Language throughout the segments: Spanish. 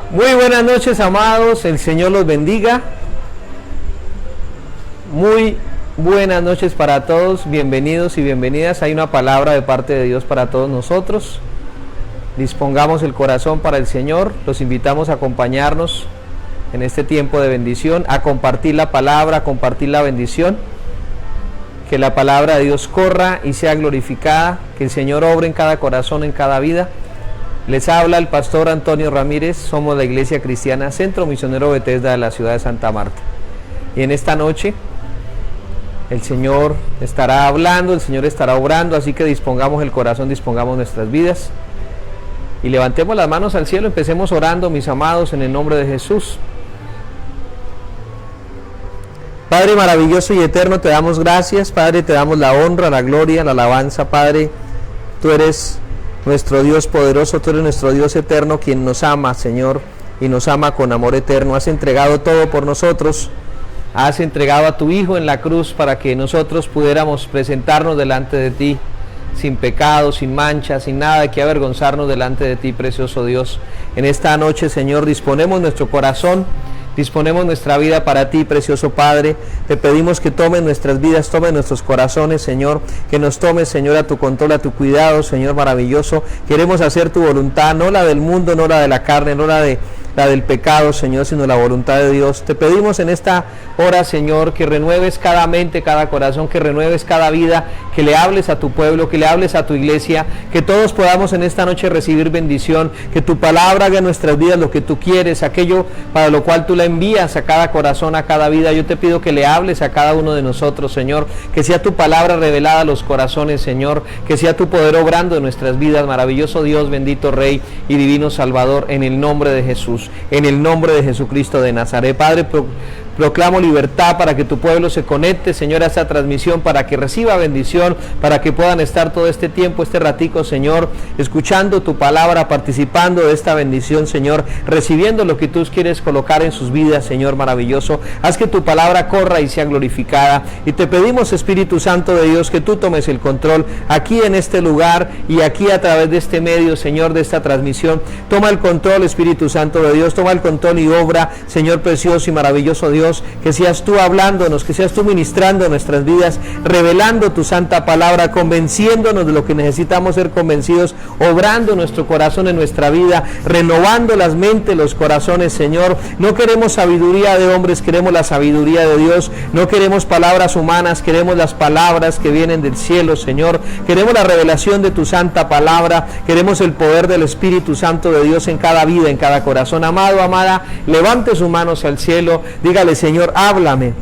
Muy buenas noches, amados, el Señor los bendiga. Muy buenas noches para todos, bienvenidos y bienvenidas. Hay una palabra de parte de Dios para todos nosotros. Dispongamos el corazón para el Señor, los invitamos a acompañarnos en este tiempo de bendición, a compartir la palabra, a compartir la bendición. Que la palabra de Dios corra y sea glorificada, que el Señor obre en cada corazón, en cada vida. Les habla el pastor Antonio Ramírez, somos la Iglesia Cristiana Centro Misionero Bethesda de la ciudad de Santa Marta. Y en esta noche el Señor estará hablando, el Señor estará obrando, así que dispongamos el corazón, dispongamos nuestras vidas y levantemos las manos al cielo, empecemos orando, mis amados, en el nombre de Jesús. Padre maravilloso y eterno, te damos gracias, Padre, te damos la honra, la gloria, la alabanza, Padre. Tú eres nuestro Dios poderoso, tú eres nuestro Dios eterno, quien nos ama, Señor, y nos ama con amor eterno. Has entregado todo por nosotros, has entregado a tu Hijo en la cruz para que nosotros pudiéramos presentarnos delante de ti, sin pecado, sin mancha, sin nada que avergonzarnos delante de ti, precioso Dios. En esta noche, Señor, disponemos nuestro corazón, disponemos nuestra vida para ti, precioso Padre. Te pedimos que tomes nuestras vidas, tomes nuestros corazones, Señor, que nos tomes, Señor, a tu control, a tu cuidado, Señor maravilloso. Queremos hacer tu voluntad, no la del mundo, no la de la carne, no la del pecado, Señor, sino la voluntad de Dios. Te pedimos en esta hora, Señor, que renueves cada mente, cada corazón, que renueves cada vida, que le hables a tu pueblo, que le hables a tu iglesia, que todos podamos en esta noche recibir bendición, que tu palabra haga en nuestras vidas lo que tú quieres, aquello para lo cual tú la envías a cada corazón, a cada vida. Yo te pido que le hables a cada uno de nosotros, Señor, que sea tu palabra revelada a los corazones, Señor, que sea tu poder obrando en nuestras vidas, maravilloso Dios, bendito Rey y divino Salvador, en el nombre de Jesús. En el nombre de Jesucristo de Nazaret. Padre, proclamo libertad para que tu pueblo se conecte, Señor, a esta transmisión, para que reciba bendición, para que puedan estar todo este tiempo, este ratico, Señor, escuchando tu palabra, participando de esta bendición, Señor, recibiendo lo que tú quieres colocar en sus vidas, Señor maravilloso. Haz que tu palabra corra y sea glorificada. Y te pedimos, Espíritu Santo de Dios, que tú tomes el control aquí en este lugar y aquí a través de este medio, Señor, de esta transmisión. Toma el control, Espíritu Santo de Dios, toma el control y obra, Señor precioso y maravilloso Dios. Que seas tú hablándonos, que seas tú ministrando nuestras vidas, revelando tu santa palabra, convenciéndonos de lo que necesitamos ser convencidos, obrando nuestro corazón en nuestra vida, renovando las mentes, los corazones, Señor. No queremos sabiduría de hombres, queremos la sabiduría de Dios. No queremos palabras humanas, queremos las palabras que vienen del cielo, Señor. Queremos la revelación de tu santa palabra, queremos el poder del Espíritu Santo de Dios en cada vida, en cada corazón. Amado, amada, levante sus manos al cielo, dígale: Señor, háblame.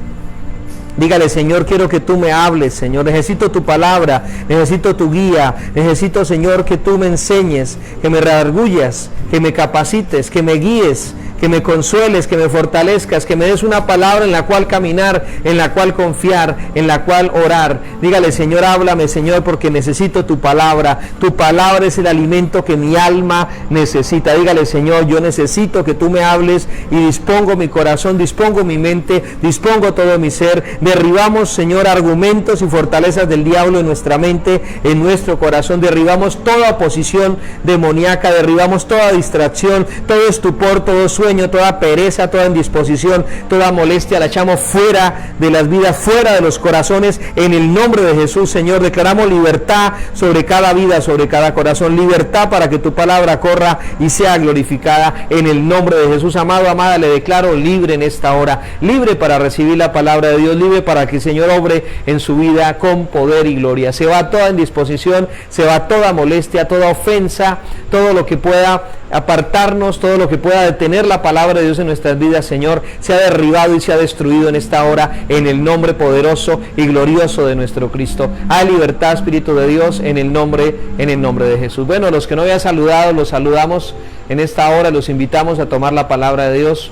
Dígale: Señor, quiero que tú me hables, Señor, necesito tu palabra, necesito tu guía, necesito, Señor, que tú me enseñes, que me redargullas, que me capacites, que me guíes, que me consueles, que me fortalezcas, que me des una palabra en la cual caminar, en la cual confiar, en la cual orar. Dígale: Señor, háblame, Señor, porque necesito tu palabra. Tu palabra es el alimento que mi alma necesita. Dígale: Señor, yo necesito que tú me hables y dispongo mi corazón, dispongo mi mente, dispongo todo mi ser. Derribamos, Señor, argumentos y fortalezas del diablo en nuestra mente, en nuestro corazón. Derribamos toda oposición demoníaca, derribamos toda distracción, todo estupor, todo sueño, toda pereza, toda indisposición, toda molestia, la echamos fuera de las vidas, fuera de los corazones, en el nombre de Jesús, Señor. Declaramos libertad sobre cada vida, sobre cada corazón, libertad para que tu palabra corra y sea glorificada en el nombre de Jesús. Amado, amada, le declaro libre en esta hora, libre para recibir la palabra de Dios, libre para que el Señor obre en su vida con poder y gloria. Se va toda indisposición, se va toda molestia, toda ofensa, todo lo que pueda apartarnos, todo lo que pueda detener la palabra de Dios en nuestras vidas, Señor, sea derribado y sea destruido en esta hora, en el nombre poderoso y glorioso de nuestro Cristo. Hay libertad, Espíritu de Dios, en el nombre de Jesús. Bueno, los que no habían saludado, los saludamos en esta hora, los invitamos a tomar la palabra de Dios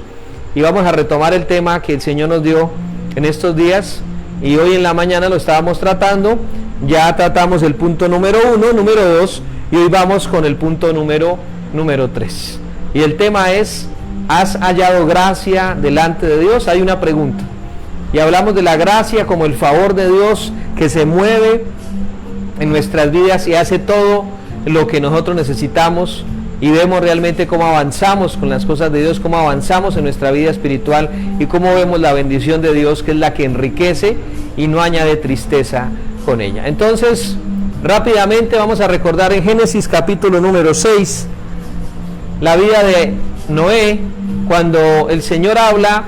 y vamos a retomar el tema que el Señor nos dio en estos días, y hoy en la mañana lo estábamos tratando. Ya tratamos el punto número 1, número 2, y hoy vamos con el punto número 3. Y el tema es: ¿has hallado gracia delante de Dios? Hay una pregunta. Y hablamos de la gracia como el favor de Dios que se mueve en nuestras vidas y hace todo lo que nosotros necesitamos y vemos realmente cómo avanzamos con las cosas de Dios, cómo avanzamos en nuestra vida espiritual y cómo vemos la bendición de Dios, que es la que enriquece y no añade tristeza con ella. Entonces, rápidamente vamos a recordar en Génesis capítulo número 6, la vida de Noé, cuando el Señor habla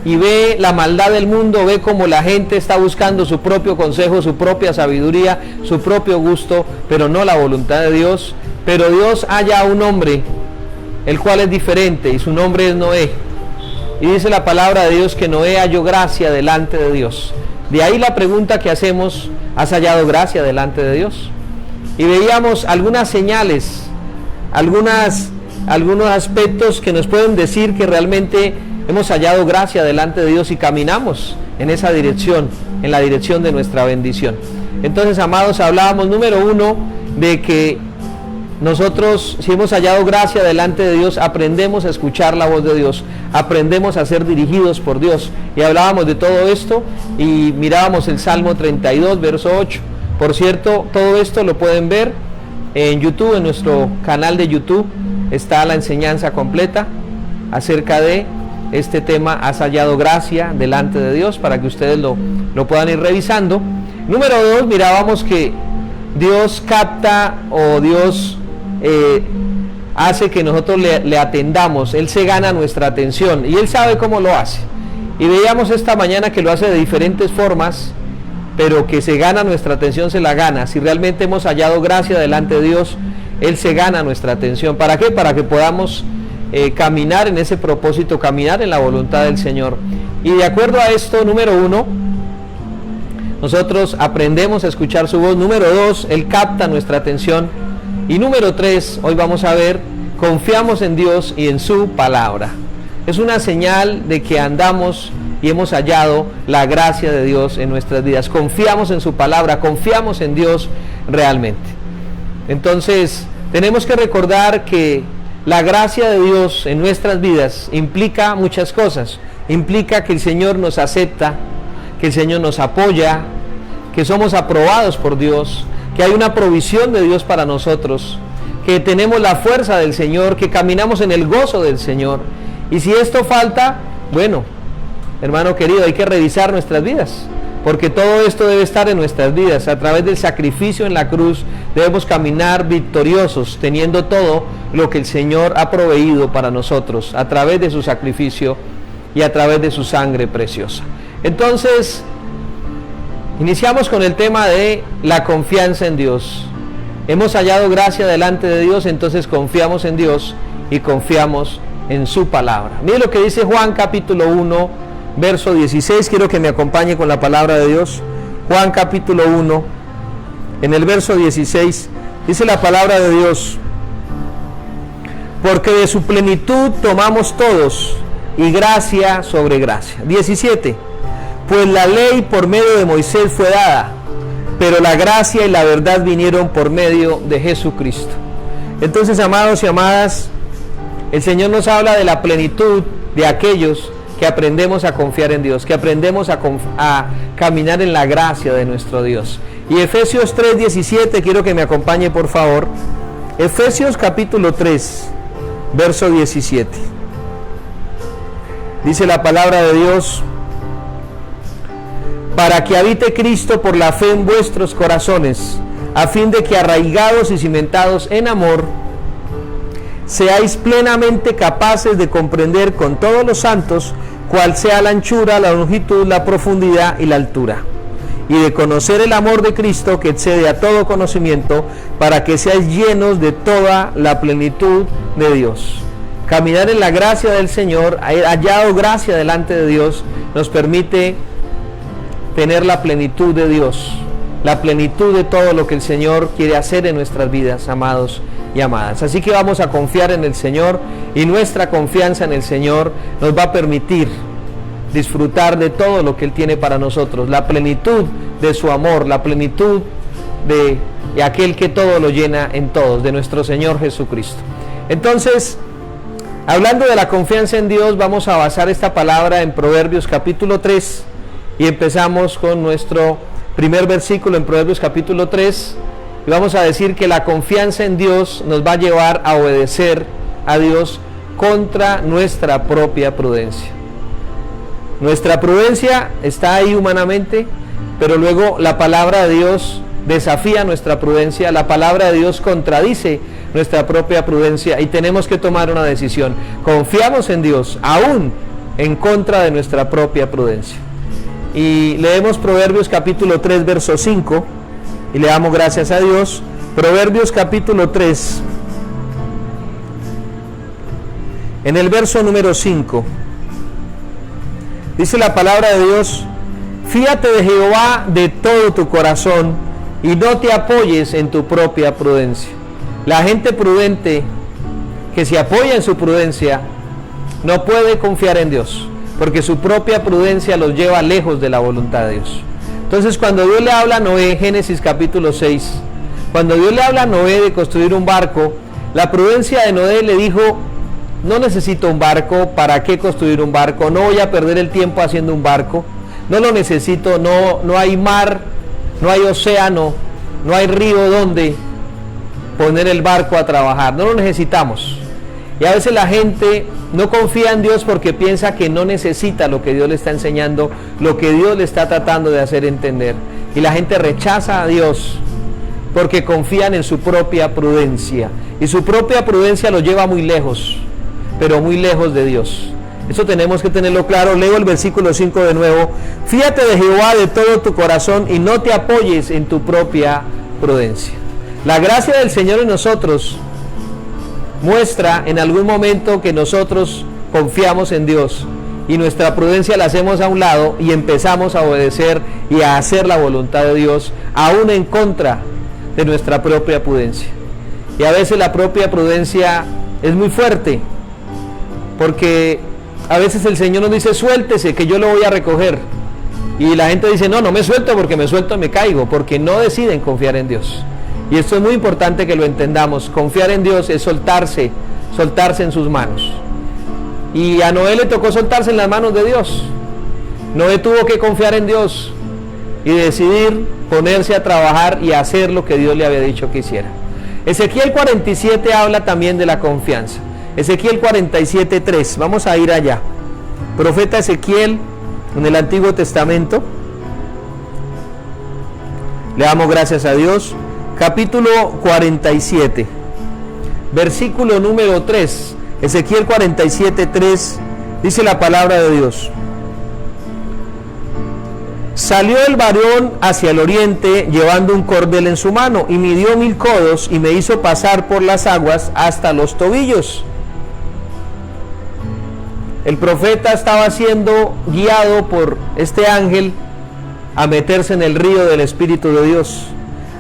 y ve la maldad del mundo, ve cómo la gente está buscando su propio consejo, su propia sabiduría, su propio gusto, pero no la voluntad de Dios. Pero Dios halla a un hombre, el cual es diferente, y su nombre es Noé. Y dice la palabra de Dios que Noé halló gracia delante de Dios. De ahí la pregunta que hacemos: ¿has hallado gracia delante de Dios? Y veíamos algunas señales, algunos aspectos que nos pueden decir que realmente hemos hallado gracia delante de Dios y caminamos en esa dirección, en la dirección de nuestra bendición. Entonces, amados, hablábamos número 1 de que nosotros, si hemos hallado gracia delante de Dios, aprendemos a escuchar la voz de Dios, aprendemos a ser dirigidos por Dios. Y hablábamos de todo esto y mirábamos el Salmo 32, verso 8. Por cierto, todo esto lo pueden ver en YouTube, en nuestro canal de YouTube. Está la enseñanza completa acerca de este tema: has hallado gracia delante de Dios, para que ustedes lo puedan ir revisando. Número 2, mirábamos que Dios capta, o Dios hace que nosotros le atendamos. Él se gana nuestra atención y Él sabe cómo lo hace. Y veíamos esta mañana que lo hace de diferentes formas, pero que se gana nuestra atención, se la gana. Si realmente hemos hallado gracia delante de Dios, Él se gana nuestra atención. ¿Para qué? Para que podamos caminar en ese propósito, caminar en la voluntad del Señor. Y de acuerdo a esto, número 1, nosotros aprendemos a escuchar su voz. Número 2, Él capta nuestra atención. Y número 3, hoy vamos a ver, confiamos en Dios y en su palabra. Es una señal de que andamos y hemos hallado la gracia de Dios en nuestras vidas. Confiamos en su palabra, confiamos en Dios realmente. Entonces, tenemos que recordar que la gracia de Dios en nuestras vidas implica muchas cosas. Implica que el Señor nos acepta, que el Señor nos apoya, que somos aprobados por Dios, que hay una provisión de Dios para nosotros, que tenemos la fuerza del Señor, que caminamos en el gozo del Señor. Y si esto falta, bueno, hermano querido, hay que revisar nuestras vidas, porque todo esto debe estar en nuestras vidas. A través del sacrificio en la cruz debemos caminar victoriosos, teniendo todo lo que el Señor ha proveído para nosotros, a través de su sacrificio y a través de su sangre preciosa. Entonces, iniciamos con el tema de la confianza en Dios. Hemos hallado gracia delante de Dios, entonces confiamos en Dios y confiamos en su palabra. Mire lo que dice Juan capítulo 1, verso 16. Quiero que me acompañe con la palabra de Dios. Juan capítulo 1, en el verso 16, dice la palabra de Dios: porque de su plenitud tomamos todos, y gracia sobre gracia. 17, pues la ley por medio de Moisés fue dada, pero la gracia y la verdad vinieron por medio de Jesucristo. Entonces, amados y amadas, el Señor nos habla de la plenitud de aquellos que aprendemos a confiar en Dios, que aprendemos a caminar en la gracia de nuestro Dios. Y Efesios 3:17, quiero que me acompañe por favor. Efesios capítulo 3, verso 17. Dice la palabra de Dios: para que habite Cristo por la fe en vuestros corazones, a fin de que, arraigados y cimentados en amor, seáis plenamente capaces de comprender con todos los santos cuál sea la anchura, la longitud, la profundidad y la altura, y de conocer el amor de Cristo que excede a todo conocimiento, para que seáis llenos de toda la plenitud de Dios. Caminar en la gracia del Señor, hallado gracia delante de Dios, nos permite tener la plenitud de Dios, la plenitud de todo lo que el Señor quiere hacer en nuestras vidas, amados y amadas. Así que vamos a confiar en el Señor, y nuestra confianza en el Señor nos va a permitir disfrutar de todo lo que Él tiene para nosotros, la plenitud de su amor, la plenitud de aquel que todo lo llena en todos, de nuestro Señor Jesucristo. Entonces, hablando de la confianza en Dios, vamos a basar esta palabra en Proverbios capítulo 3, y empezamos con nuestro primer versículo en Proverbios capítulo 3, y vamos a decir que la confianza en Dios nos va a llevar a obedecer a Dios contra nuestra propia prudencia. Nuestra prudencia está ahí humanamente, pero luego la palabra de Dios desafía nuestra prudencia, la palabra de Dios contradice nuestra propia prudencia y tenemos que tomar una decisión. Confiamos en Dios, aún en contra de nuestra propia prudencia. Y leemos Proverbios capítulo 3, verso 5, y le damos gracias a Dios. Proverbios capítulo 3, en el verso número 5, dice la palabra de Dios: fíate de Jehová de todo tu corazón y no te apoyes en tu propia prudencia. La gente prudente que se apoya en su prudencia no puede confiar en Dios, porque su propia prudencia los lleva lejos de la voluntad de Dios. Entonces, cuando Dios le habla a Noé, Génesis capítulo 6, cuando Dios le habla a Noé de construir un barco, la prudencia de Noé le dijo: no necesito un barco, ¿para qué construir un barco? No voy a perder el tiempo haciendo un barco, no lo necesito, no hay mar, no hay océano, no hay río donde poner el barco a trabajar, no lo necesitamos. Y a veces la gente no confía en Dios porque piensa que no necesita lo que Dios le está enseñando, lo que Dios le está tratando de hacer entender. Y la gente rechaza a Dios porque confían en su propia prudencia. Y su propia prudencia los lleva muy lejos, pero muy lejos de Dios. Eso tenemos que tenerlo claro. Leo el versículo 5 de nuevo: fíate de Jehová de todo tu corazón y no te apoyes en tu propia prudencia. La gracia del Señor en nosotros muestra en algún momento que nosotros confiamos en Dios y nuestra prudencia la hacemos a un lado y empezamos a obedecer y a hacer la voluntad de Dios, aún en contra de nuestra propia prudencia. Y a veces la propia prudencia es muy fuerte, porque a veces el Señor nos dice: suéltese, que yo lo voy a recoger. Y la gente dice: no me suelto, porque me suelto y me caigo, porque no deciden confiar en Dios. Y esto es muy importante que lo entendamos. Confiar en Dios es soltarse en sus manos. Y a Noé le tocó soltarse en las manos de Dios. Noé tuvo que confiar en Dios y decidir ponerse a trabajar y hacer lo que Dios le había dicho que hiciera. Ezequiel 47 habla también de la confianza. Ezequiel 47:3, vamos a ir allá. Profeta Ezequiel en el Antiguo Testamento. Le damos gracias a Dios. Capítulo 47, versículo número 3. Ezequiel 47:3 dice la palabra de Dios: salió el varón hacia el oriente llevando un cordel en su mano y midió 1000 codos y me hizo pasar por las aguas hasta los tobillos. El profeta estaba siendo guiado por este ángel a meterse en el río del Espíritu de Dios,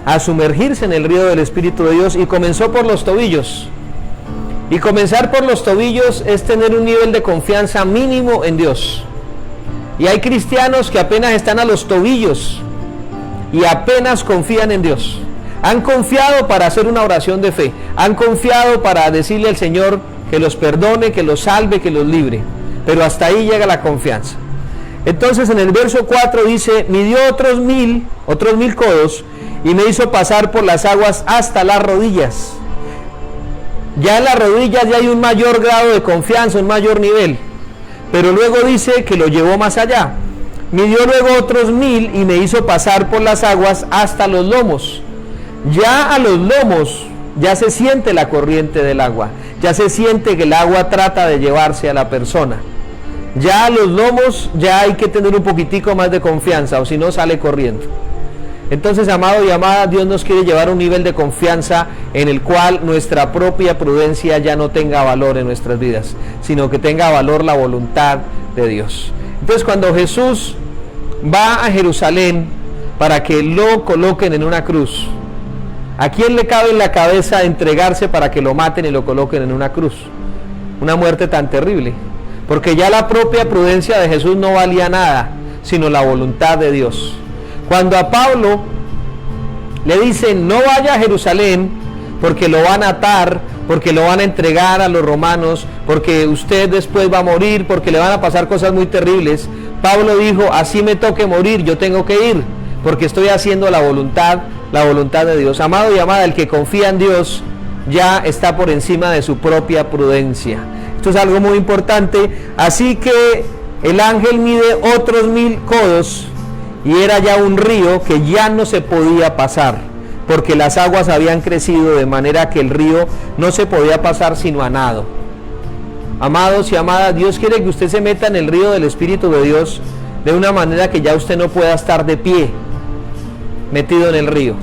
a sumergirse en el río del Espíritu de Dios, y comenzó por los tobillos. Y comenzar por los tobillos es tener un nivel de confianza mínimo en Dios. Y hay cristianos que apenas están a los tobillos y apenas confían en Dios. Han confiado para hacer una oración de fe, han confiado para decirle al Señor que los perdone, que los salve, que los libre, pero hasta ahí llega la confianza. Entonces en el verso 4 dice: midió otros mil codos y me hizo pasar por las aguas hasta las rodillas. Ya en las rodillas ya hay un mayor grado de confianza, un mayor nivel, pero luego dice que lo llevó más allá. Midió luego otros 1000 y me hizo pasar por las aguas hasta los lomos. Ya a los lomos ya se siente la corriente del agua, ya se siente que el agua trata de llevarse a la persona. Ya a los lomos ya hay que tener un poquitico más de confianza, o si no sale corriendo. Entonces, amado y amada, Dios nos quiere llevar a un nivel de confianza en el cual nuestra propia prudencia ya no tenga valor en nuestras vidas, sino que tenga valor la voluntad de Dios. Entonces, cuando Jesús va a Jerusalén para que lo coloquen en una cruz, ¿a quién le cabe en la cabeza entregarse para que lo maten y lo coloquen en una cruz? Una muerte tan terrible, porque ya la propia prudencia de Jesús no valía nada, sino la voluntad de Dios. Cuando a Pablo le dicen: no vaya a Jerusalén porque lo van a atar, porque lo van a entregar a los romanos, porque usted después va a morir, porque le van a pasar cosas muy terribles, Pablo dijo: así me toque morir, yo tengo que ir, porque estoy haciendo la voluntad la voluntad de Dios. Amado y amada, el que confía en Dios ya está por encima de su propia prudencia. Esto es algo muy importante. Así que el ángel mide otros 1000 codos y era ya un río que ya no se podía pasar, porque las aguas habían crecido de manera que el río no se podía pasar sino a nado. Amados y amadas, Dios quiere que usted se meta en el río del Espíritu de Dios de una manera que ya usted no pueda estar de pie metido en el río.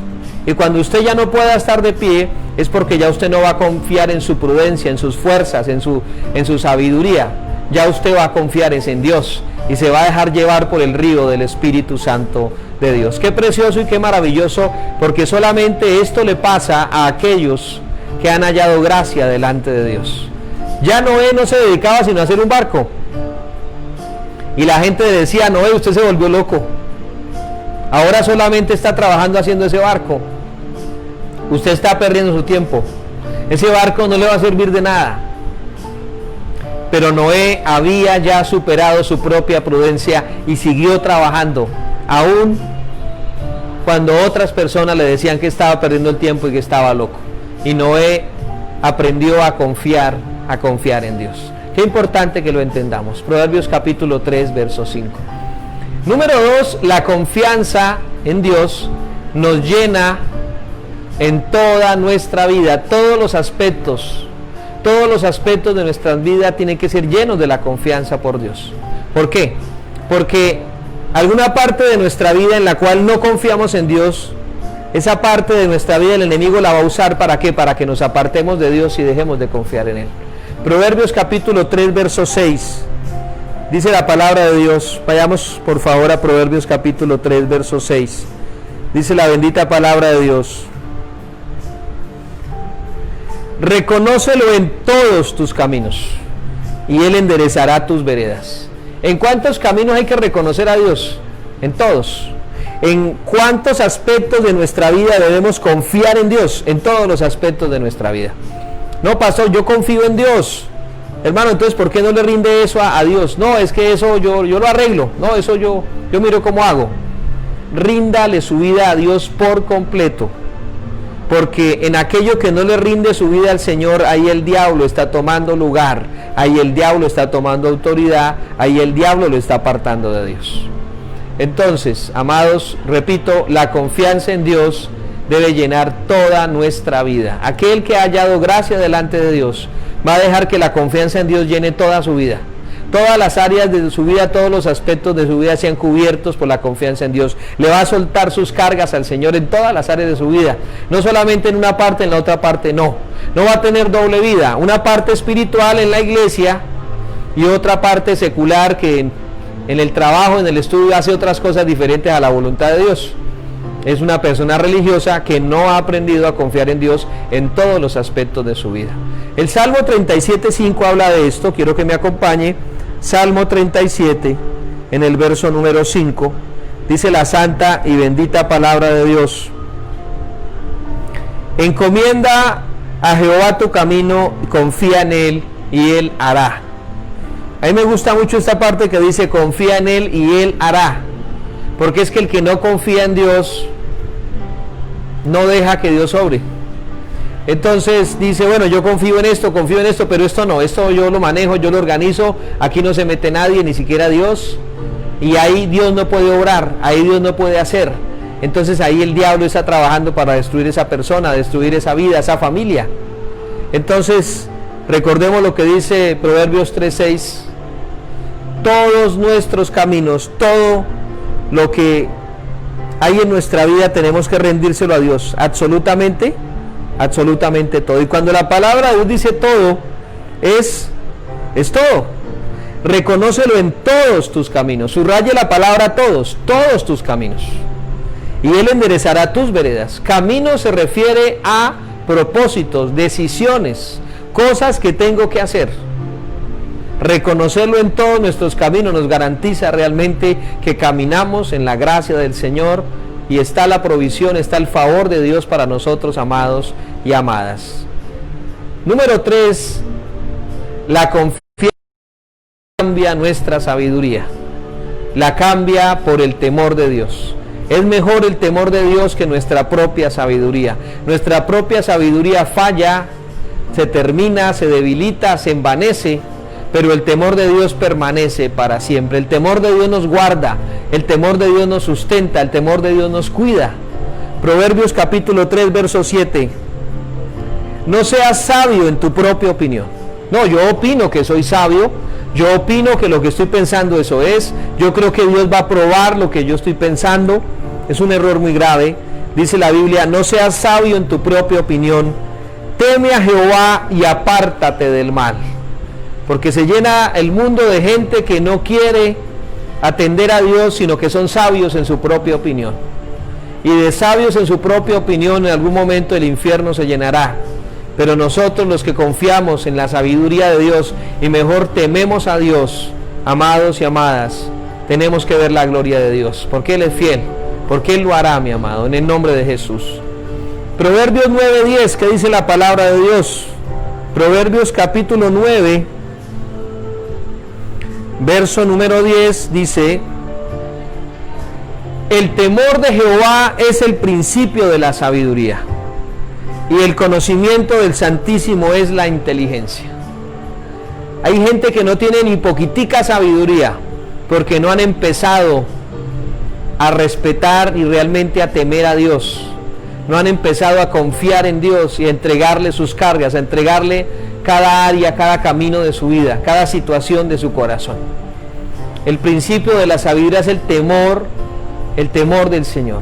Y cuando usted ya no pueda estar de pie, es porque ya usted no va a confiar en su prudencia, en sus fuerzas, en su sabiduría. Ya usted va a confiar en Dios y se va a dejar llevar por el río del Espíritu Santo de Dios. Qué precioso y qué maravilloso, porque solamente esto le pasa a aquellos que han hallado gracia delante de Dios. Ya Noé no se dedicaba sino a hacer un barco. Y la gente decía: Noé, usted se volvió loco. Ahora solamente está trabajando haciendo ese barco. Usted está perdiendo su tiempo. Ese barco no le va a servir de nada. Pero Noé había ya superado su propia prudencia y siguió trabajando, aún cuando otras personas le decían que estaba perdiendo el tiempo y que estaba loco. Y Noé aprendió a confiar en Dios. Qué importante que lo entendamos. Proverbios capítulo 3, verso 5. Número 2, la confianza en Dios nos llena en toda nuestra vida. Todos los aspectos de nuestra vida tienen que ser llenos de la confianza por Dios. ¿Por qué? Porque alguna parte de nuestra vida en la cual no confiamos en Dios, esa parte de nuestra vida el enemigo la va a usar ¿para qué? Para que nos apartemos de Dios y dejemos de confiar en Él. Proverbios capítulo 3, verso 6. Dice la palabra de Dios. Vayamos por favor a Proverbios capítulo 3, verso 6. Dice la bendita palabra de Dios: reconócelo en todos tus caminos y Él enderezará tus veredas. ¿En cuántos caminos hay que reconocer a Dios? En todos. ¿En cuántos aspectos de nuestra vida debemos confiar en Dios? En todos los aspectos de nuestra vida. No, pastor, yo confío en Dios. Hermano, entonces ¿por qué no le rinde eso a Dios? No, es que eso yo lo arreglo. No, eso yo miro cómo hago. Ríndale su vida a Dios por completo. Porque en aquello que no le rinde su vida al Señor, ahí el diablo está tomando lugar, ahí el diablo está tomando autoridad, ahí el diablo lo está apartando de Dios. Entonces, amados, repito, la confianza en Dios debe llenar toda nuestra vida. Aquel que ha hallado gracia delante de Dios va a dejar que la confianza en Dios llene toda su vida. Todas las áreas de su vida, todos los aspectos de su vida sean cubiertos por la confianza en Dios. Le va a soltar sus cargas al Señor en todas las áreas de su vida. No solamente en una parte, en la otra parte no. No va a tener doble vida. Una parte espiritual en la iglesia y otra parte secular que en el trabajo, en el estudio hace otras cosas diferentes a la voluntad de Dios. Es una persona religiosa que no ha aprendido a confiar en Dios en todos los aspectos de su vida. El Salmo 37:5 habla de esto. Quiero que me acompañe. Salmo 37, en el verso número 5, dice la santa y bendita palabra de Dios: encomienda a Jehová tu camino, confía en Él y Él hará. A mí me gusta mucho esta parte que dice confía en Él y Él hará, porque es que el que no confía en Dios no deja que Dios obre. Entonces dice, bueno, yo confío en esto, pero esto no, esto yo lo manejo, yo lo organizo, aquí no se mete nadie, ni siquiera Dios, y ahí Dios no puede obrar, ahí Dios no puede hacer. Entonces ahí el diablo está trabajando para destruir esa persona, destruir esa vida, esa familia. Entonces recordemos lo que dice Proverbios 3:6: todos nuestros caminos, todo lo que hay en nuestra vida tenemos que rendírselo a Dios, absolutamente todo. Y cuando la palabra de Dios dice todo, es todo. Reconócelo en todos tus caminos. Subraye la palabra todos tus caminos. Y Él enderezará tus veredas. Camino se refiere a propósitos, decisiones, cosas que tengo que hacer. Reconocerlo en todos nuestros caminos nos garantiza realmente que caminamos en la gracia del Señor y está la provisión, está el favor de Dios para nosotros, amados y amadas. Número 3, la confianza cambia nuestra sabiduría, la cambia por el temor de Dios. Es mejor el temor de Dios que nuestra propia sabiduría. Nuestra propia sabiduría falla, se termina, se debilita, se envanece, pero el temor de Dios permanece para siempre. El temor de Dios nos guarda, el temor de Dios nos sustenta, el temor de Dios nos cuida. Proverbios capítulo 3, verso 7. No seas sabio en tu propia opinión. No, yo opino que soy sabio, yo opino que lo que estoy pensando eso es, yo creo que Dios va a aprobar lo que yo estoy pensando. Es un error muy grave. Dice la Biblia, no seas sabio en tu propia opinión, teme a Jehová y apártate del mal. Porque se llena el mundo de gente que no quiere atender a Dios, sino que son sabios en su propia opinión. Y de sabios en su propia opinión en algún momento el infierno se llenará. Pero nosotros, los que confiamos en la sabiduría de Dios y mejor tememos a Dios, amados y amadas, tenemos que ver la gloria de Dios, porque Él es fiel, porque Él lo hará, mi amado, en el nombre de Jesús. Proverbios 9:10, ¿qué dice la palabra de Dios? Proverbios capítulo 9, verso número 10, dice: el temor de Jehová es el principio de la sabiduría, y el conocimiento del Santísimo es la inteligencia. Hay gente que no tiene ni poquitica sabiduría, porque no han empezado a respetar y realmente a temer a Dios. No han empezado a confiar en Dios y a entregarle sus cargas, a entregarle cada área, cada camino de su vida, cada situación de su corazón. El principio de la sabiduría es el temor del Señor.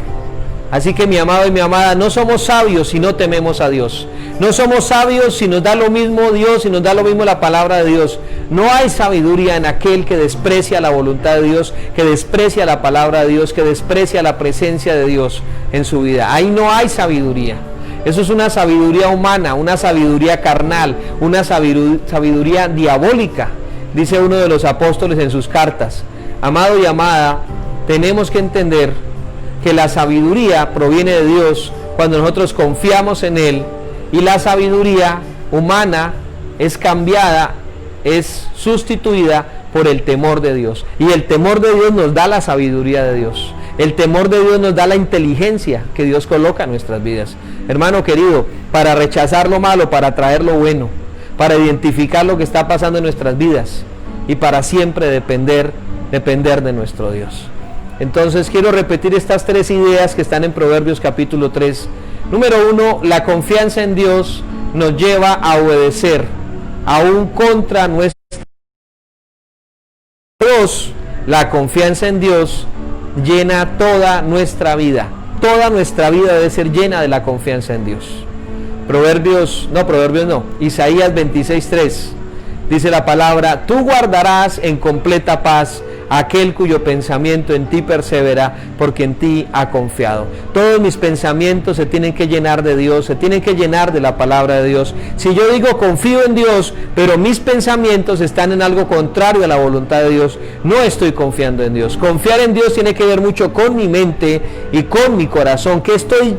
Así que, mi amado y mi amada, no somos sabios si no tememos a Dios. No somos sabios si nos da lo mismo Dios, si nos da lo mismo la palabra de Dios. No hay sabiduría en aquel que desprecia la voluntad de Dios, que desprecia la palabra de Dios, que desprecia la presencia de Dios en su vida. Ahí no hay sabiduría. Eso es una sabiduría humana, una sabiduría carnal, una sabiduría diabólica, dice uno de los apóstoles en sus cartas. Amado y amada, tenemos que entender que la sabiduría proviene de Dios cuando nosotros confiamos en Él, y la sabiduría humana es cambiada, es sustituida por el temor de Dios. Y el temor de Dios nos da la sabiduría de Dios. El temor de Dios nos da la inteligencia que Dios coloca en nuestras vidas. Hermano querido, para rechazar lo malo, para atraer lo bueno, para identificar lo que está pasando en nuestras vidas y para siempre depender de nuestro Dios. Entonces quiero repetir estas tres ideas que están en Proverbios capítulo 3. Número 1, la confianza en Dios nos lleva a obedecer, aún contra nuestra. 2, la confianza en Dios llena toda nuestra vida. Toda nuestra vida debe ser llena de la confianza en Dios. Isaías 26:3 dice la palabra: tú guardarás en completa paz aquel cuyo pensamiento en ti persevera, porque en ti ha confiado. Todos mis pensamientos se tienen que llenar de Dios, se tienen que llenar de la palabra de Dios. Si yo digo confío en Dios, pero mis pensamientos están en algo contrario a la voluntad de Dios, no estoy confiando en Dios. Confiar en Dios tiene que ver mucho con mi mente y con mi corazón. ¿Qué estoy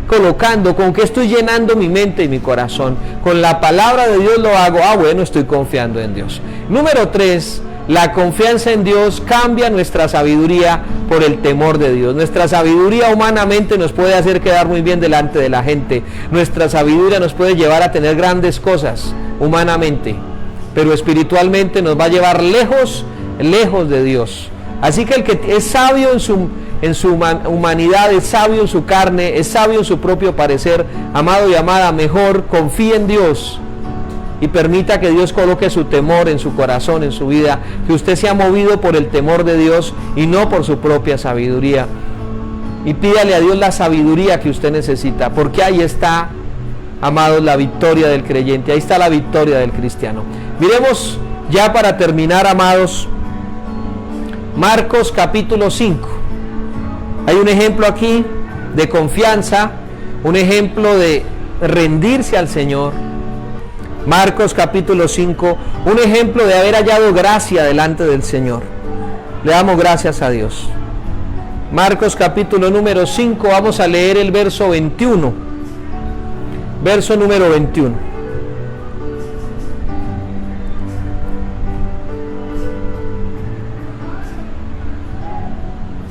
colocando? ¿Con qué estoy llenando mi mente y mi corazón? Con la palabra de Dios lo hago. Bueno, estoy confiando en Dios. Número 3, la confianza en Dios cambia nuestra sabiduría por el temor de Dios. Nuestra sabiduría humanamente nos puede hacer quedar muy bien delante de la gente. Nuestra sabiduría nos puede llevar a tener grandes cosas humanamente, pero espiritualmente nos va a llevar lejos de Dios. Así que el que es sabio en su humanidad, es sabio en su carne, es sabio en su propio parecer, amado y amada, mejor confíe en Dios y permita que Dios coloque su temor en su corazón, en su vida, que usted sea movido por el temor de Dios y no por su propia sabiduría. Y pídale a Dios la sabiduría que usted necesita, porque ahí está, amados, la victoria del creyente, ahí está la victoria del cristiano. Miremos ya para terminar, amados, Marcos capítulo 5. Hay un ejemplo aquí de confianza, un ejemplo de rendirse al Señor. Marcos capítulo 5, un ejemplo de haber hallado gracia delante del Señor. Le damos gracias a Dios. Marcos capítulo número 5, vamos a leer el verso 21. Verso número 21.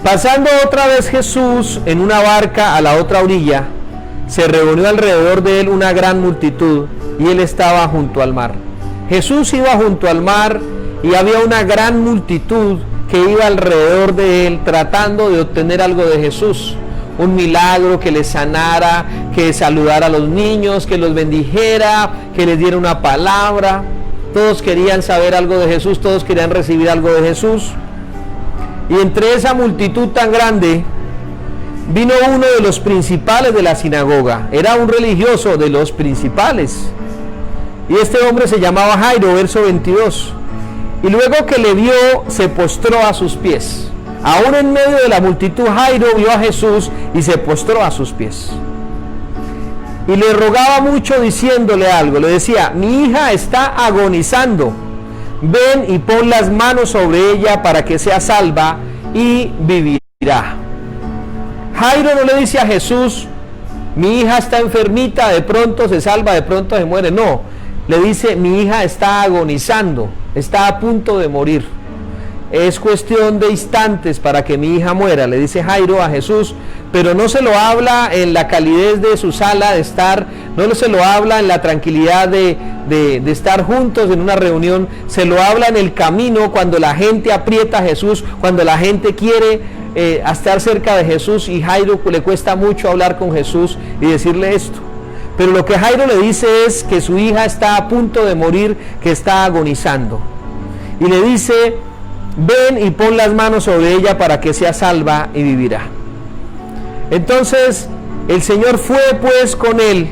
Pasando otra vez Jesús en una barca a la otra orilla, se reunió alrededor de él una gran multitud y él estaba junto al mar. Jesús iba junto al mar y había una gran multitud que iba alrededor de él tratando de obtener algo de Jesús. Un milagro, que les sanara, que saludara a los niños, que los bendijera, que les diera una palabra. Todos querían saber algo de Jesús, todos querían recibir algo de Jesús. Y entre esa multitud tan grande vino uno de los principales de la sinagoga. Era un religioso de los principales. Y este hombre se llamaba Jairo, verso 22. Y luego que le vio, se postró a sus pies. Aún en medio de la multitud, Jairo vio a Jesús y se postró a sus pies. Y le rogaba mucho diciéndole algo. Le decía: mi hija está agonizando. Ven y pon las manos sobre ella para que sea salva y vivirá. Jairo no le dice a Jesús: mi hija está enfermita, de pronto se salva, de pronto se muere. No, le dice: mi hija está agonizando, está a punto de morir. Es cuestión de instantes para que mi hija muera, le dice Jairo a Jesús, pero no se lo habla en la calidez de su sala de estar, no se lo habla en la tranquilidad de estar juntos en una reunión, se lo habla en el camino cuando la gente aprieta a Jesús, cuando la gente quiere estar cerca de Jesús, y Jairo le cuesta mucho hablar con Jesús y decirle esto. Pero lo que Jairo le dice es que su hija está a punto de morir, que está agonizando. Y le dice: ven y pon las manos sobre ella para que sea salva y vivirá. Entonces el Señor fue pues con él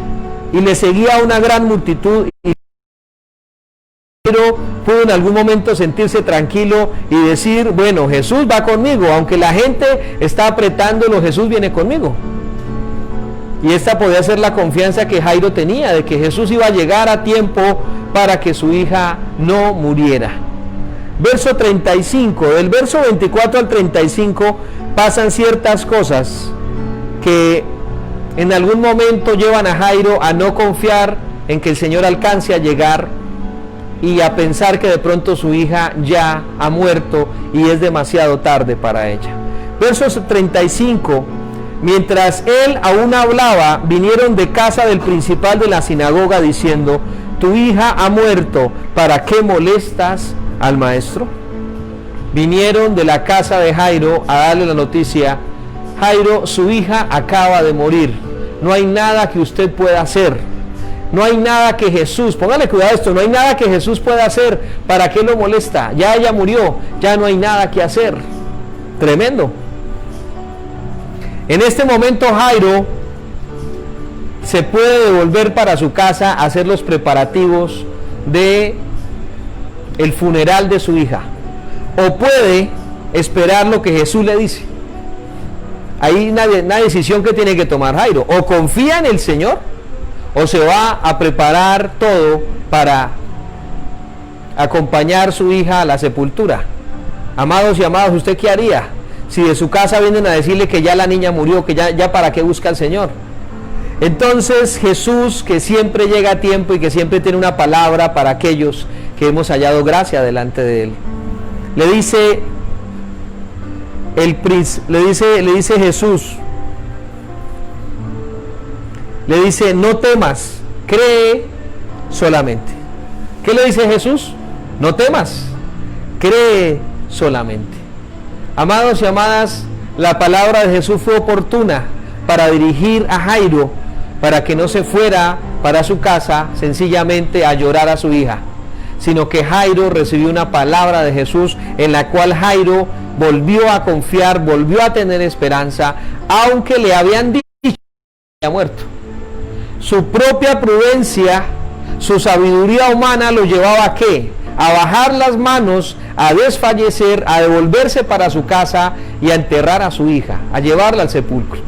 y le seguía una gran multitud, y Jairo pudo en algún momento sentirse tranquilo y decir: bueno, Jesús va conmigo, aunque la gente está apretándolo, Jesús viene conmigo. Y esta podía ser la confianza que Jairo tenía, de que Jesús iba a llegar a tiempo para que su hija no muriera. Verso 35, del verso 24 al 35 pasan ciertas cosas que en algún momento llevan a Jairo a no confiar en que el Señor alcance a llegar y a pensar que de pronto su hija ya ha muerto y es demasiado tarde para ella. Verso 35, mientras él aún hablaba, vinieron de casa del principal de la sinagoga diciendo: tu hija ha muerto, ¿para qué molestas al maestro? Vinieron de la casa de Jairo a darle la noticia: Jairo, su hija acaba de morir, no hay nada que usted pueda hacer, no hay nada que Jesús, póngale cuidado a esto, no hay nada que Jesús pueda hacer, ¿para qué lo molesta? Ya ella murió, ya no hay nada que hacer. Tremendo. En este momento Jairo se puede devolver para su casa a hacer los preparativos de el funeral de su hija, o puede esperar lo que Jesús le dice. Hay una decisión que tiene que tomar Jairo: o confía en el Señor, o se va a preparar todo para acompañar a su hija a la sepultura. Amados y amadas, ¿usted qué haría si de su casa vienen a decirle que ya la niña murió, que ya para qué busca al Señor? Entonces Jesús, que siempre llega a tiempo y que siempre tiene una palabra para aquellos que hemos hallado gracia delante de él, le dice Jesús, le dice: no temas, cree solamente. ¿Qué le dice Jesús? No temas, cree solamente. Amados y amadas, la palabra de Jesús fue oportuna para dirigir a Jairo, para que no se fuera para su casa sencillamente a llorar a su hija, sino que Jairo recibió una palabra de Jesús en la cual Jairo volvió a confiar, volvió a tener esperanza, aunque le habían dicho que había muerto. Su propia prudencia, su sabiduría humana lo llevaba ¿a qué? A bajar las manos, a desfallecer, a devolverse para su casa y a enterrar a su hija, a llevarla al sepulcro.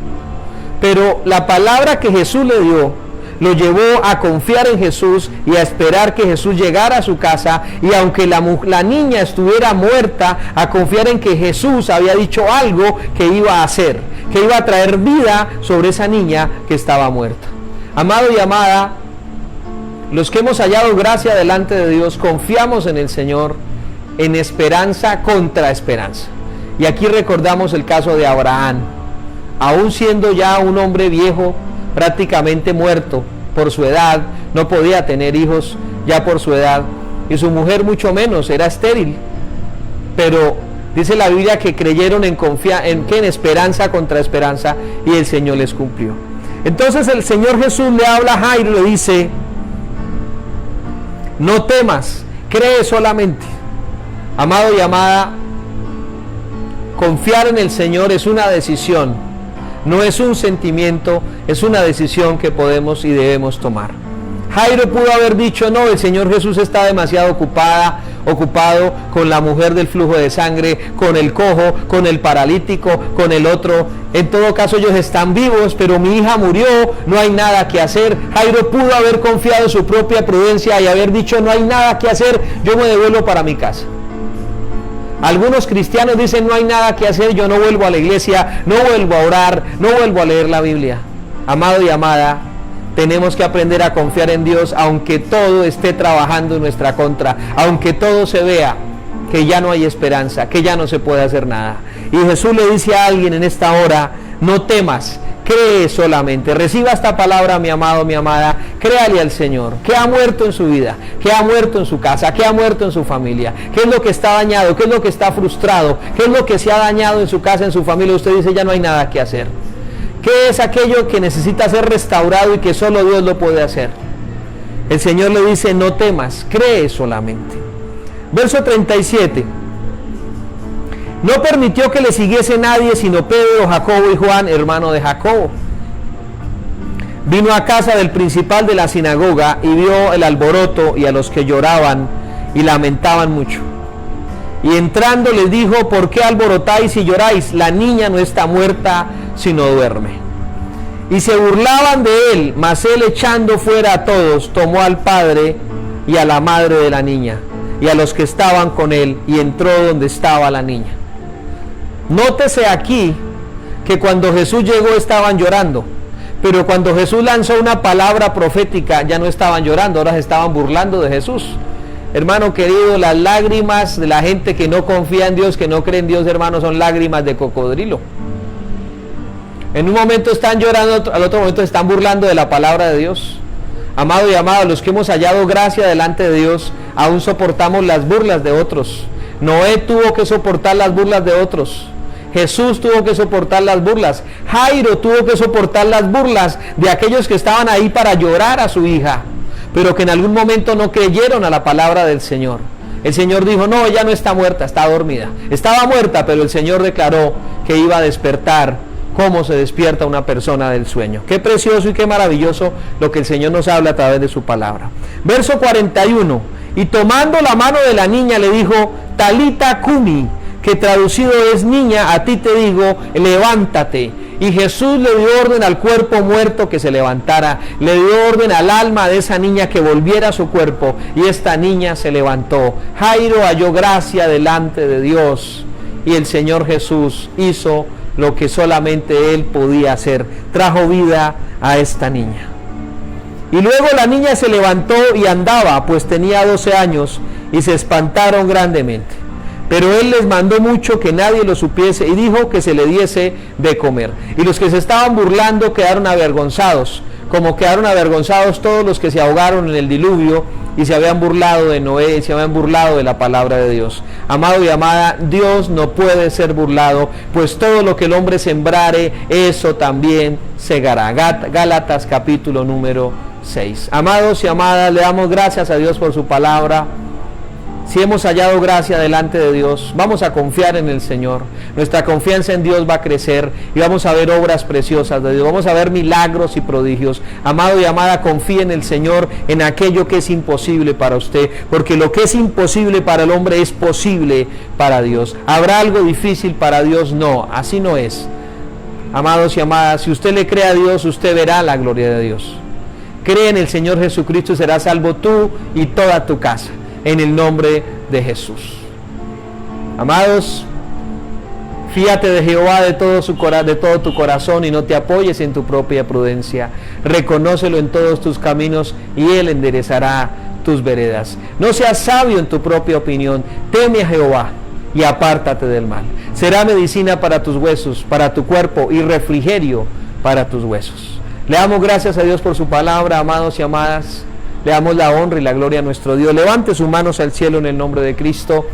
Pero la palabra que Jesús le dio lo llevó a confiar en Jesús y a esperar que Jesús llegara a su casa, y aunque la niña estuviera muerta, a confiar en que Jesús había dicho algo que iba a hacer, que iba a traer vida sobre esa niña que estaba muerta. Amado y amada, los que hemos hallado gracia delante de Dios, confiamos en el Señor en esperanza contra esperanza. Y aquí recordamos el caso de Abraham. Aún siendo ya un hombre viejo, prácticamente muerto por su edad, no podía tener hijos ya por su edad, y su mujer mucho menos, era estéril. Pero dice la Biblia que creyeron en esperanza contra esperanza, y el Señor les cumplió. Entonces el Señor Jesús le habla a Jairo y le dice: no temas, cree solamente. Amado y amada, confiar en el Señor es una decisión, no es un sentimiento, es una decisión que podemos y debemos tomar. Jairo pudo haber dicho: no, el Señor Jesús está demasiado ocupado con la mujer del flujo de sangre, con el cojo, con el paralítico, con el otro. En todo caso ellos están vivos, pero mi hija murió, no hay nada que hacer. Jairo pudo haber confiado en su propia prudencia y haber dicho: no hay nada que hacer, yo me devuelvo para mi casa. Algunos cristianos dicen: no hay nada que hacer, yo no vuelvo a la iglesia, no vuelvo a orar, no vuelvo a leer la Biblia. Amado y amada, tenemos que aprender a confiar en Dios, aunque todo esté trabajando en nuestra contra, aunque todo se vea que ya no hay esperanza, que ya no se puede hacer nada. Y Jesús le dice a alguien en esta hora: no temas, cree solamente. Reciba esta palabra, mi amado, mi amada. Créale al Señor, que ha muerto en su vida, que ha muerto en su casa, que ha muerto en su familia. ¿Qué es lo que está dañado? ¿Qué es lo que está frustrado? ¿Qué es lo que se ha dañado en su casa, en su familia? Usted dice: ya no hay nada que hacer. ¿Qué es aquello que necesita ser restaurado y que solo Dios lo puede hacer? El Señor le dice: no temas, cree solamente. Verso 37. No permitió que le siguiese nadie sino Pedro, Jacobo y Juan, hermano de Jacobo. Vino a casa del principal de la sinagoga y vio el alboroto y a los que lloraban y lamentaban mucho. Y entrando les dijo: ¿por qué alborotáis y lloráis? La niña no está muerta, sino duerme. Y se burlaban de él, mas él, echando fuera a todos, tomó al padre y a la madre de la niña y a los que estaban con él, y entró donde estaba la niña. Nótese aquí que cuando Jesús llegó estaban llorando, pero cuando Jesús lanzó una palabra profética ya no estaban llorando, ahora se estaban burlando de Jesús. Hermano querido, las lágrimas de la gente que no confía en Dios, que no cree en Dios, hermano, son lágrimas de cocodrilo. En un momento están llorando, al otro momento están burlando de la palabra de Dios. Amado y amado, los que hemos hallado gracia delante de Dios, aún soportamos las burlas de otros. Noé tuvo que soportar las burlas de otros. Jesús tuvo que soportar las burlas. Jairo tuvo que soportar las burlas de aquellos que estaban ahí para llorar a su hija, pero que en algún momento no creyeron a la palabra del Señor. El Señor dijo: no, ella no está muerta, está dormida. Estaba muerta, pero el Señor declaró que iba a despertar. Cómo se despierta una persona del sueño. Qué precioso y qué maravilloso lo que el Señor nos habla a través de su palabra. Verso 41. Y tomando la mano de la niña le dijo: Talita cumi, que traducido es: niña, a ti te digo, levántate. Y Jesús le dio orden al cuerpo muerto que se levantara, le dio orden al alma de esa niña que volviera a su cuerpo, y esta niña se levantó. Jairo halló gracia delante de Dios, y el Señor Jesús hizo lo que solamente Él podía hacer, trajo vida a esta niña. Y luego la niña se levantó y andaba, pues tenía 12 años, y se espantaron grandemente. Pero Él les mandó mucho que nadie lo supiese, y dijo que se le diese de comer. Y los que se estaban burlando quedaron avergonzados, como quedaron avergonzados todos los que se ahogaron en el diluvio y se habían burlado de Noé, y se habían burlado de la palabra de Dios. Amado y amada, Dios no puede ser burlado, pues todo lo que el hombre sembrare, eso también segará. Gálatas capítulo número 6. Amados y amadas, le damos gracias a Dios por su palabra. Si hemos hallado gracia delante de Dios, vamos a confiar en el Señor. Nuestra confianza en Dios va a crecer y vamos a ver obras preciosas de Dios. Vamos a ver milagros y prodigios. Amado y amada, confíe en el Señor en aquello que es imposible para usted, porque lo que es imposible para el hombre es posible para Dios. ¿Habrá algo difícil para Dios? No, así no es. Amados y amadas, si usted le cree a Dios, usted verá la gloria de Dios. Cree en el Señor Jesucristo y serás salvo tú y toda tu casa, en el nombre de Jesús. Amados, fíate de Jehová de todo tu corazón y no te apoyes en tu propia prudencia. Reconócelo en todos tus caminos y Él enderezará tus veredas. No seas sabio en tu propia opinión. Teme a Jehová y apártate del mal. Será medicina para tus huesos, para tu cuerpo y refrigerio para tus huesos. Le damos gracias a Dios por su palabra, amados y amadas. Le damos la honra y la gloria a nuestro Dios. Levante sus manos al cielo en el nombre de Cristo.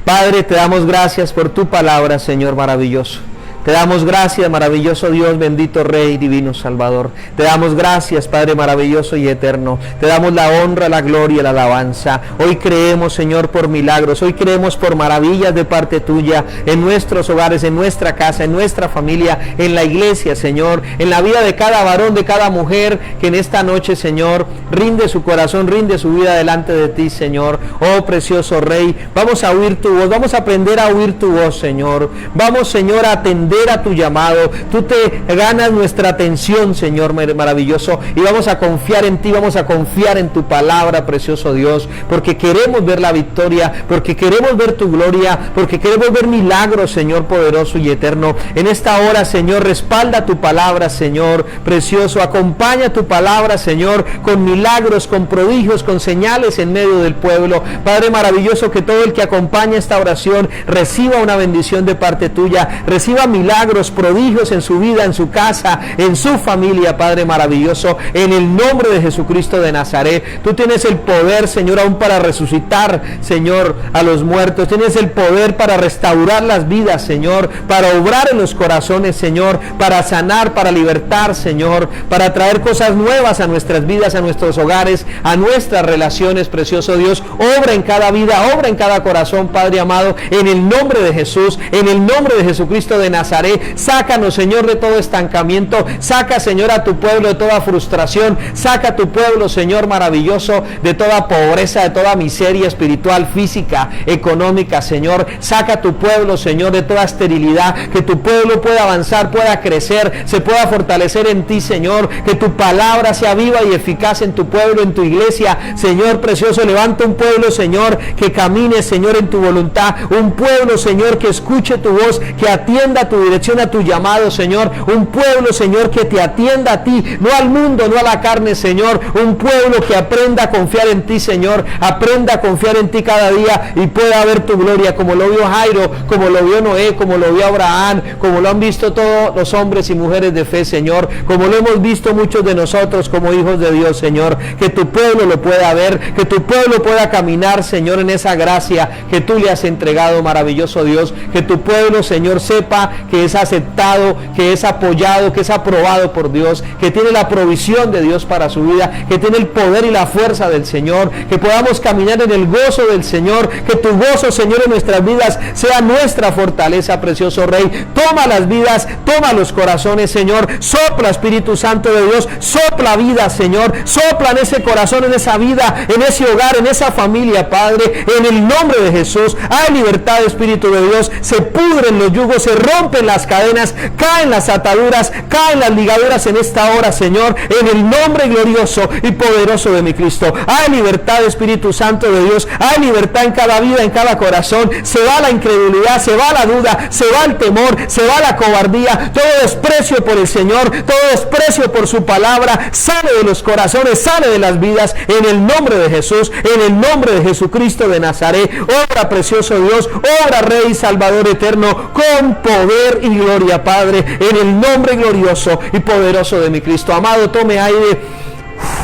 Padre, te damos gracias por tu palabra, Señor maravilloso. Te damos gracias, maravilloso Dios, bendito Rey, divino Salvador. Te damos gracias, Padre maravilloso y eterno. Te damos la honra, la gloria, la alabanza. Hoy creemos, Señor, por milagros. Hoy creemos por maravillas de parte tuya en nuestros hogares, en nuestra casa, en nuestra familia, en la iglesia, Señor, en la vida de cada varón, de cada mujer que en esta noche, Señor, rinde su corazón, rinde su vida delante de ti, Señor. Oh, precioso Rey, vamos a oír tu voz, vamos a aprender a oír tu voz, Señor. Vamos, Señor, a atender a tu llamado. Tú te ganas nuestra atención, Señor maravilloso, y vamos a confiar en ti, vamos a confiar en tu palabra, precioso Dios, porque queremos ver la victoria, porque queremos ver tu gloria, porque queremos ver milagros, Señor poderoso y eterno. En esta hora, Señor, respalda tu palabra, Señor precioso, acompaña tu palabra, Señor, con milagros, con prodigios, con señales en medio del pueblo. Padre maravilloso, que todo el que acompaña esta oración reciba una bendición de parte tuya, reciba milagros, prodigios en su vida, en su casa, en su familia, Padre maravilloso, en el nombre de Jesucristo de Nazaret. Tú tienes el poder, Señor, aún para resucitar, Señor, a los muertos. Tienes el poder para restaurar las vidas, Señor, para obrar en los corazones, Señor, para sanar, para libertar, Señor, para traer cosas nuevas a nuestras vidas, a nuestros hogares, a nuestras relaciones, precioso Dios. Obra en cada vida, obra en cada corazón, Padre amado, en el nombre de Jesús, en el nombre de Jesucristo de Nazaret. Sácanos, Señor, de todo estancamiento. Saca, Señor, a tu pueblo de toda frustración. Saca a tu pueblo, Señor maravilloso, de toda pobreza, de toda miseria espiritual, física, económica, Señor. Saca a tu pueblo, Señor, de toda esterilidad. Que tu pueblo pueda avanzar, pueda crecer, se pueda fortalecer en ti, Señor. Que tu palabra sea viva y eficaz en tu pueblo, en tu iglesia, Señor precioso. Levanta un pueblo, Señor, que camine, Señor, en tu voluntad. Un pueblo, Señor, que escuche tu voz, que atienda tu dirección, a tu llamado, Señor. Un pueblo, Señor, que te atienda a ti, no al mundo, no a la carne, Señor. Un pueblo que aprenda a confiar en ti, Señor. Aprenda a confiar en ti cada día y pueda ver tu gloria, como lo vio Jairo, como lo vio Noé, como lo vio Abraham, como lo han visto todos los hombres y mujeres de fe, Señor, como lo hemos visto muchos de nosotros como hijos de Dios, Señor. Que tu pueblo lo pueda ver, que tu pueblo pueda caminar, Señor, en esa gracia que tú le has entregado, maravilloso Dios. Que tu pueblo, Señor, sepa que es aceptado, que es apoyado, que es aprobado por Dios, que tiene la provisión de Dios para su vida, que tiene el poder y la fuerza del Señor, que podamos caminar en el gozo del Señor, que tu gozo, Señor, en nuestras vidas sea nuestra fortaleza, precioso Rey. Toma las vidas, toma los corazones, Señor. Sopla, Espíritu Santo de Dios, sopla vida, Señor. Sopla en ese corazón, en esa vida, en ese hogar, en esa familia, Padre, en el nombre de Jesús. Hay libertad, Espíritu de Dios. Se pudren los yugos, se rompen las cadenas, caen las ataduras, caen las ligaduras en esta hora, Señor, en el nombre glorioso y poderoso de mi Cristo. Hay libertad, Espíritu Santo de Dios. Hay libertad en cada vida, en cada corazón. Se va la incredulidad, se va la duda, se va el temor, se va la cobardía, todo desprecio por el Señor, todo desprecio por su palabra. Sale de los corazones, sale de las vidas, en el nombre de Jesús, en el nombre de Jesucristo de Nazaret. Obra, precioso Dios, obra, Rey Salvador eterno, con poder y gloria, Padre, en el nombre glorioso y poderoso de mi Cristo. Amado, tome aire,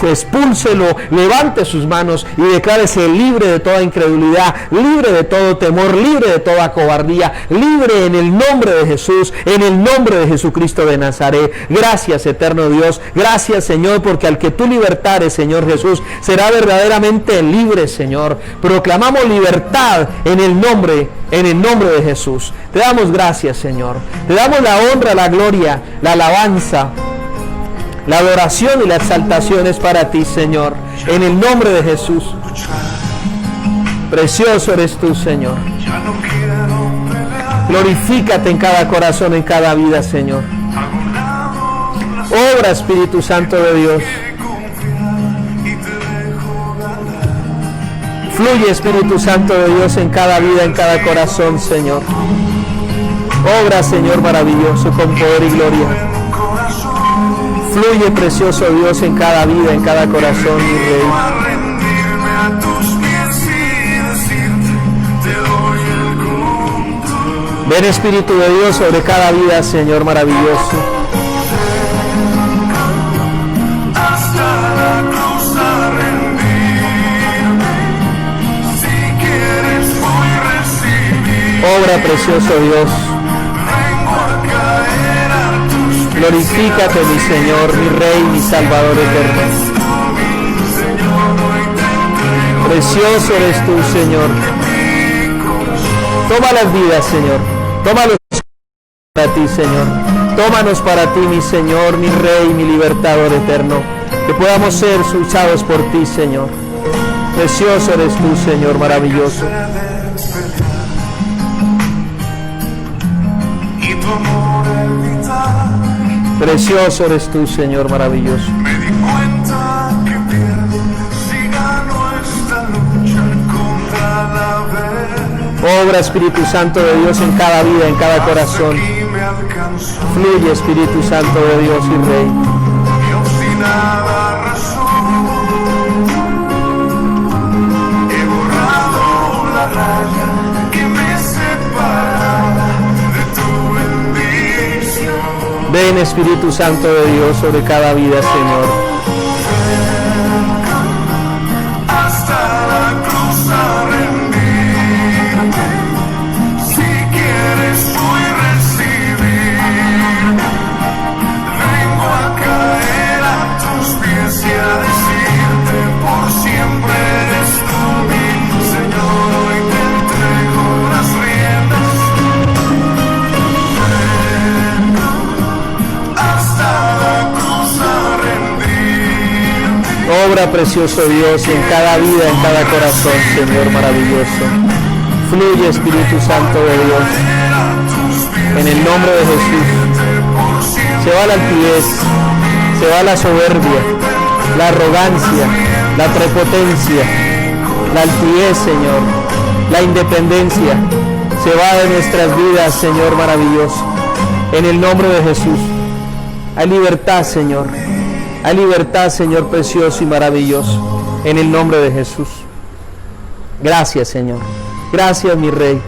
expúlselo, levante sus manos y declárese libre de toda incredulidad, libre de todo temor, libre de toda cobardía, libre en el nombre de Jesús, en el nombre de Jesucristo de Nazaret. Gracias, eterno Dios, gracias, Señor, porque al que tú libertares, Señor Jesús, será verdaderamente libre, Señor. Proclamamos libertad en el nombre de Jesús. Te damos gracias, Señor. Te damos la honra, la gloria, la alabanza, la adoración y la exaltación es para ti, Señor, en el nombre de Jesús. Precioso eres tú, Señor. Glorifícate en cada corazón, en cada vida, Señor. Obra, Espíritu Santo de Dios. Fluye, Espíritu Santo de Dios, en cada vida, en cada corazón, Señor. Obra, Señor, maravilloso, con poder y gloria. Fluye, precioso Dios, en cada vida, en cada corazón, mi Rey. Ven Espíritu de Dios sobre cada vida, Señor maravilloso. Hasta la cruz a rendirme. Si quieres voy a recibir. Obra precioso Dios. Vengo a caer a tus pies. Glorifícate, mi Señor, mi Rey, mi Salvador eterno. Señor, hoy te entrego. Precioso eres tú, Señor. Toma las vidas, Señor. Tómalos para ti, Señor. Tómanos para ti, mi Señor, mi Rey, mi Libertador eterno. Que podamos ser usados por ti, Señor. Precioso eres tú, Señor, maravilloso. Y tu amor evitar. Precioso eres tú, Señor, maravilloso. Me di cuenta que pierdo si gano esta lucha contra la verdad. Obra, Espíritu Santo de Dios, en cada vida, en cada corazón. Aquí me alcanzó. Fluye, Espíritu Santo de Dios y Rey. Y obstinada razón, he borrado la raya que me separa de tu bendición. Ven, Espíritu Santo de Dios, sobre cada vida, Señor. Hasta la cruz a rendirme. Si quieres voy a recibir. Vengo a caer a tus pies y a decirte por siempre eres tú mi Señor. Hoy te entrego las riendas. Vengo hasta la cruz a rendirme. Obra, precioso Dios, en cada vida, en cada corazón, Señor maravilloso. Fluye, Espíritu Santo de Dios. En el nombre de Jesús. Se va la altivez, se va la soberbia, la arrogancia, la prepotencia, la altivez, Señor, la independencia. Se va de nuestras vidas, Señor maravilloso. En el nombre de Jesús. Hay libertad, Señor. Hay libertad, Señor precioso y maravilloso. En el nombre de Jesús. Gracias, Señor. Gracias, mi Rey.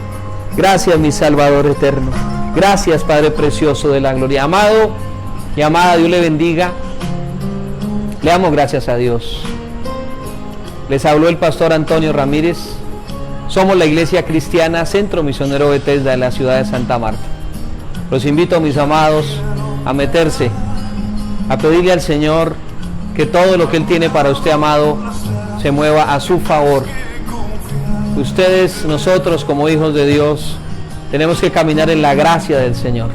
Gracias, mi Salvador eterno. Gracias, Padre precioso de la gloria. Amado y amada, Dios le bendiga. Le damos gracias a Dios. Les habló el pastor Antonio Ramírez. Somos la Iglesia Cristiana Centro Misionero Bethesda de la ciudad de Santa Marta. Los invito, mis amados, a meterse, a pedirle al Señor que todo lo que Él tiene para usted, amado, se mueva a su favor. Ustedes, nosotros como hijos de Dios, tenemos que caminar en la gracia del Señor.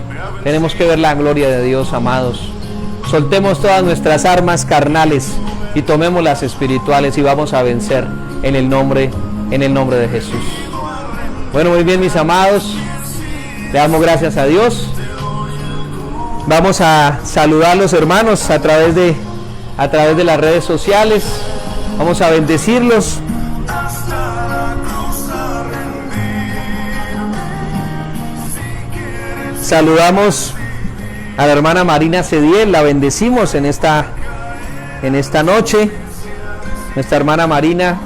Tenemos que ver la gloria de Dios, amados. Soltemos todas nuestras armas carnales y tomemos las espirituales y vamos a vencer en el nombre de Jesús. Bueno, muy bien, mis amados, le damos gracias a Dios. Vamos a saludar a los hermanos a través de las redes sociales. Vamos a bendecirlos. Saludamos a la hermana Marina Cediel, la bendecimos en esta noche. Nuestra hermana Marina,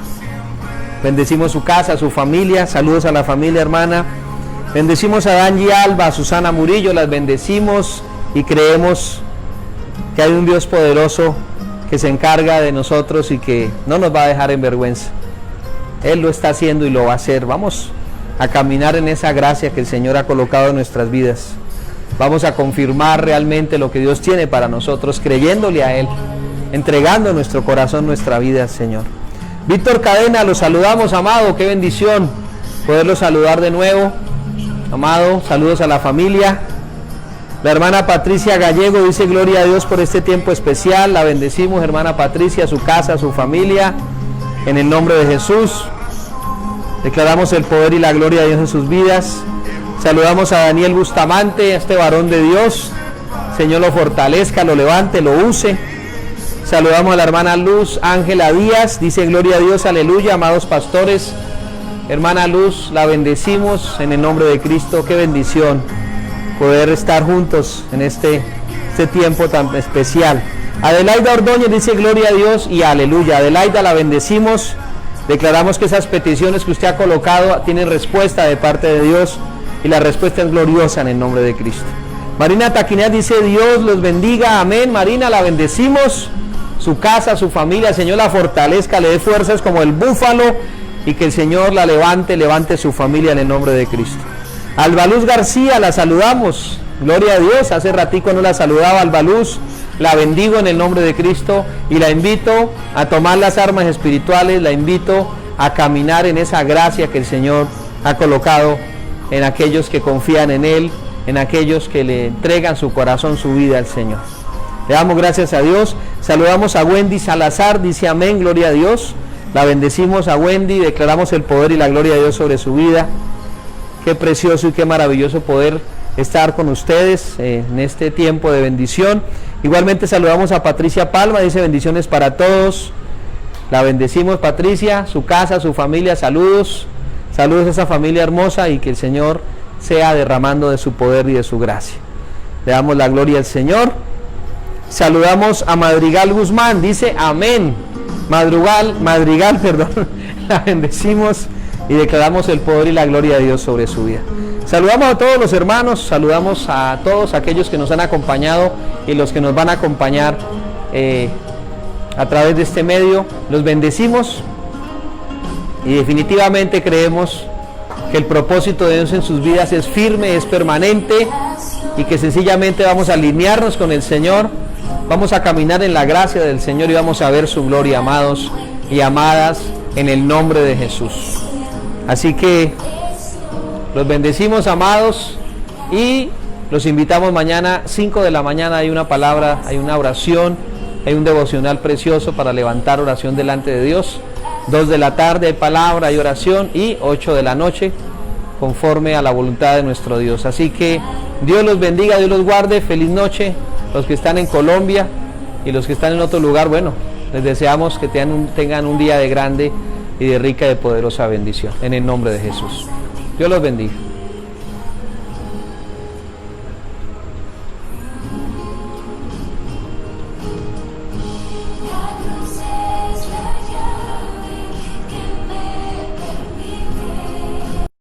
bendecimos su casa, su familia. Saludos a la familia, hermana. Bendecimos a Danji Alba, a Susana Murillo, las bendecimos y creemos que hay un Dios poderoso que se encarga de nosotros y que no nos va a dejar en vergüenza. Él lo está haciendo y lo va a hacer. Vamos a caminar en esa gracia que el Señor ha colocado en nuestras vidas. Vamos a confirmar realmente lo que Dios tiene para nosotros, creyéndole a Él, entregando nuestro corazón, nuestra vida al Señor. Víctor Cadena, los saludamos, amado, qué bendición poderlo saludar de nuevo. Amado, saludos a la familia. La hermana Patricia Gallego dice: gloria a Dios por este tiempo especial. La bendecimos, hermana Patricia, su casa, su familia, en el nombre de Jesús. Declaramos el poder y la gloria de Dios en sus vidas. Saludamos a Daniel Bustamante, a este varón de Dios. Señor lo fortalezca, lo levante, lo use. Saludamos a la hermana Luz Ángela Díaz, dice: gloria a Dios, aleluya. Amados pastores, hermana Luz, la bendecimos en el nombre de Cristo. Qué bendición poder estar juntos en este tiempo tan especial. Adelaida Ordóñez dice: gloria a Dios y aleluya. Adelaida, la bendecimos. Declaramos que esas peticiones que usted ha colocado tienen respuesta de parte de Dios y la respuesta es gloriosa en el nombre de Cristo. Marina Taquinés dice: Dios los bendiga, amén. Marina, la bendecimos, su casa, su familia, el Señor la fortalezca, le dé fuerzas como el búfalo y que el Señor la levante su familia en el nombre de Cristo. Albaluz García, la saludamos, gloria a Dios, hace ratico no la saludaba. Albaluz, la bendigo en el nombre de Cristo y la invito a tomar las armas espirituales, la invito a caminar en esa gracia que el Señor ha colocado en aquellos que confían en Él, en aquellos que le entregan su corazón, su vida al Señor. Le damos gracias a Dios. Saludamos a Wendy Salazar, dice amén, gloria a Dios. La bendecimos a Wendy, declaramos el poder y la gloria de Dios sobre su vida. Qué precioso y qué maravilloso poder estar con ustedes en este tiempo de bendición. Igualmente saludamos a Patricia Palma, dice bendiciones para todos. La bendecimos, Patricia, su casa, su familia, saludos. Saludos a esa familia hermosa y que el Señor sea derramando de su poder y de su gracia. Le damos la gloria al Señor. Saludamos a Madrigal Guzmán, dice amén. Madrigal, perdón. La bendecimos y declaramos el poder y la gloria de Dios sobre su vida. Saludamos a todos los hermanos, saludamos a todos aquellos que nos han acompañado y los que nos van a acompañar a través de este medio. Los bendecimos y definitivamente creemos que el propósito de Dios en sus vidas es firme, es permanente y que sencillamente vamos a alinearnos con el Señor, vamos a caminar en la gracia del Señor y vamos a ver su gloria, amados y amadas, en el nombre de Jesús. Así que los bendecimos, amados, y los invitamos mañana 5 de la mañana. Hay una palabra, hay una oración, hay un devocional precioso para levantar oración delante de Dios. 2 de la tarde hay palabra y oración, y 8 de la noche conforme a la voluntad de nuestro Dios. Así que Dios los bendiga, Dios los guarde, feliz noche. Los que están en Colombia y los que están en otro lugar, bueno, les deseamos que tengan un día de grande y de rica y de poderosa bendición, en el nombre de Jesús. Dios los bendiga.